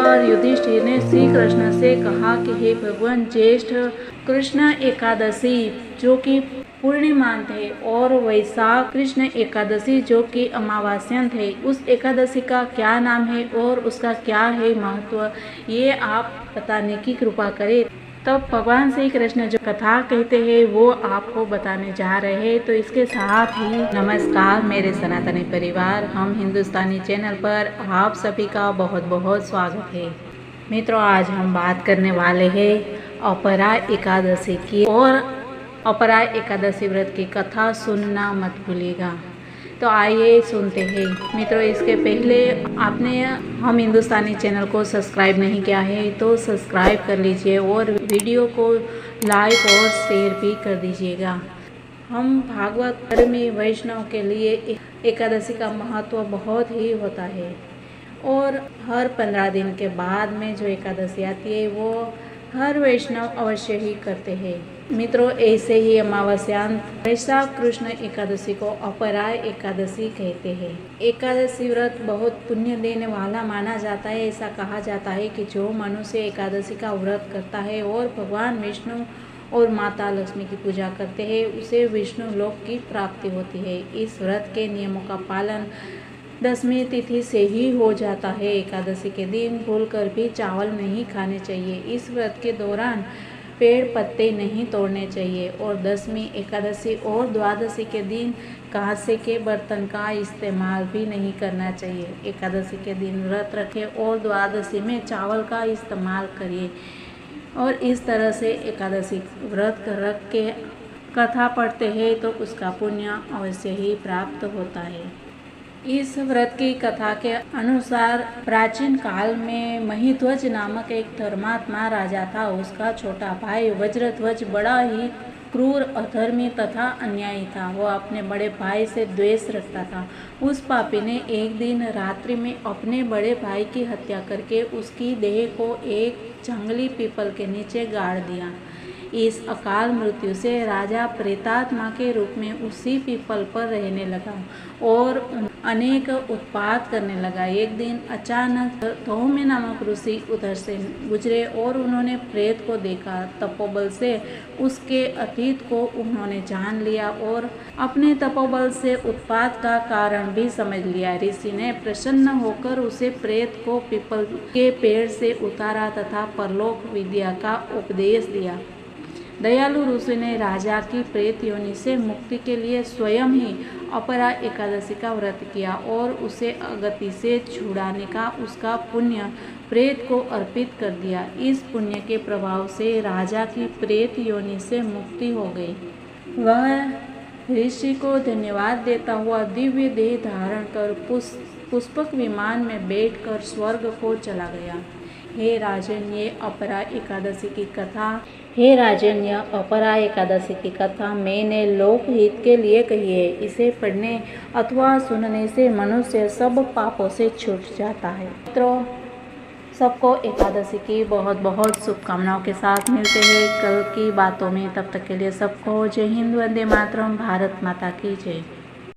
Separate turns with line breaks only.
पर युधिष्ठिर ने श्री कृष्ण से कहा कि हे भगवान, ज्येष्ठ कृष्ण एकादशी जो कि पूर्णिमा थे और वैशाख कृष्ण एकादशी जो कि अमावास्या थे, उस एकादशी का क्या नाम है और उसका क्या है महत्व, ये आप बताने की कृपा करें। तब भगवान श्री कृष्ण जो कथा कहते हैं वो आपको बताने जा रहे हैं। तो इसके साथ ही नमस्कार मेरे सनातनी परिवार, हम हिंदुस्तानी चैनल पर आप सभी का बहुत बहुत स्वागत है। मित्रों, आज हम बात करने वाले हैं अपरा एकादशी की, और अपरा एकादशी व्रत की कथा सुनना मत भूलिएगा। तो आइए सुनते हैं। मित्रों, इसके पहले आपने हम हिंदुस्तानी चैनल को सब्सक्राइब नहीं किया है तो सब्सक्राइब कर लीजिए और वीडियो को लाइक और शेयर भी कर दीजिएगा। हम भागवत धर्मी वैष्णव के लिए एकादशी का महत्व बहुत ही होता है, और हर 15 दिन के बाद में जो एकादशी आती है वो हर वैष्णव अवश्य ही करते हैं। मित्रों, ऐसे ही अमावस्या वैशाख कृष्ण एकादशी को अपरा एकादशी कहते हैं। एकादशी व्रत बहुत पुण्य देने वाला माना जाता है। ऐसा कहा जाता है कि जो मनुष्य एकादशी का व्रत करता है और भगवान विष्णु और माता लक्ष्मी की पूजा करते हैं, उसे विष्णु लोक की प्राप्ति होती है। इस व्रत के नियमों का पालन दशमी तिथि से ही हो जाता है। एकादशी के दिन भूलकर भी चावल नहीं खाने चाहिए। इस व्रत के दौरान पेड़ पत्ते नहीं तोड़ने चाहिए, और दशमी, एकादशी और द्वादशी के दिन कांसे के बर्तन का इस्तेमाल भी नहीं करना चाहिए। एकादशी के दिन व्रत रखें और द्वादशी में चावल का इस्तेमाल करिए, और इस तरह से एकादशी व्रत रख के कथा पढ़ते हैं तो उसका पुण्य अवश्य ही प्राप्त होता है। इस व्रत की कथा के अनुसार प्राचीन काल में महिध्वज नामक एक धर्मात्मा राजा था। उसका छोटा भाई वज्रध्वज बड़ा ही क्रूर, अधर्मी तथा अन्यायी था। वह अपने बड़े भाई से द्वेष रखता था। उस पापी ने एक दिन रात्रि में अपने बड़े भाई की हत्या करके उसकी देह को एक जंगली पीपल के नीचे गाड़ दिया। इस अकाल मृत्यु से राजा प्रेतात्मा के रूप में उसी पीपल पर रहने लगा और अनेक उत्पात करने लगा। एक दिन अचानक धौम्य नामक ऋषि उधर से गुजरे और उन्होंने प्रेत को देखा। तपोबल से उसके अतीत को उन्होंने जान लिया और अपने तपोबल से उत्पात का कारण भी समझ लिया। ऋषि ने प्रसन्न होकर उसे प्रेत को पीपल के पेड़ से उतारा तथा परलोक विद्या का उपदेश दिया। दयालु ऋषि ने राजा की प्रेत योनि से मुक्ति के लिए स्वयं ही अपरा एकादशी का व्रत किया और उसे अगति से छुड़ाने का उसका पुण्य प्रेत को अर्पित कर दिया। इस पुण्य के प्रभाव से राजा की प्रेत योनि से मुक्ति हो गई। वह ऋषि को धन्यवाद देता हुआ दिव्य देह धारण कर पुष्पक विमान में बैठकर स्वर्ग को चला गया। हे राजन, ये अपरा एकादशी की कथा मैंने लोकहित के लिए कही है। इसे पढ़ने अथवा सुनने से मनुष्य सब पापों से छूट जाता है। मित्रों, सबको एकादशी की बहुत बहुत शुभकामनाओं के साथ मिलते हैं कल की बातों में। तब तक के लिए सबको जय हिंद, वंदे मातरम, भारत माता की जय।